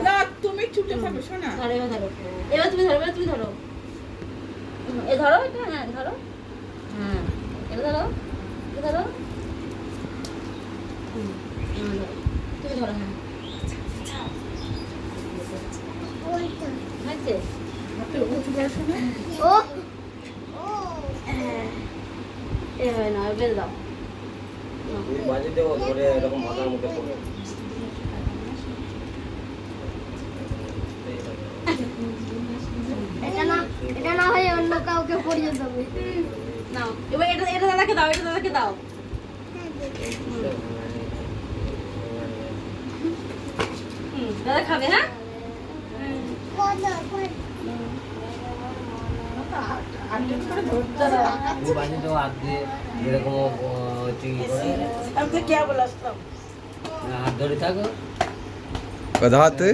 না তুমি চুপচাপ থাকো শোনা। ধরো এবার ধরো, এবার তুমি ধরো, এবার তুমি ধরো, এ ধরো এটা, হ্যাঁ ধরো, হ্যাঁ এটা ধরো, এটা ধরো, তুমি ধরো, হ্যাঁ হয়েছে। হাতে উঁচু করে শোনা। এভাবে না, বেঁধে দাও। বাজে দেবো ধরে এরকম মাথার মধ্যে পড়বে। এটা না হয় অন্য কাউকে পরিয়ে দেবে। নাও এবার এটা, এটা দাদাকে দাও, এটা দাদাকে দাও। দাদা খাবে, হ্যাঁ বাজে দেবো হাত দিয়ে এরকম করে আমি তো কে বলে আসলাম। হাত ধরে থাকো। कदाते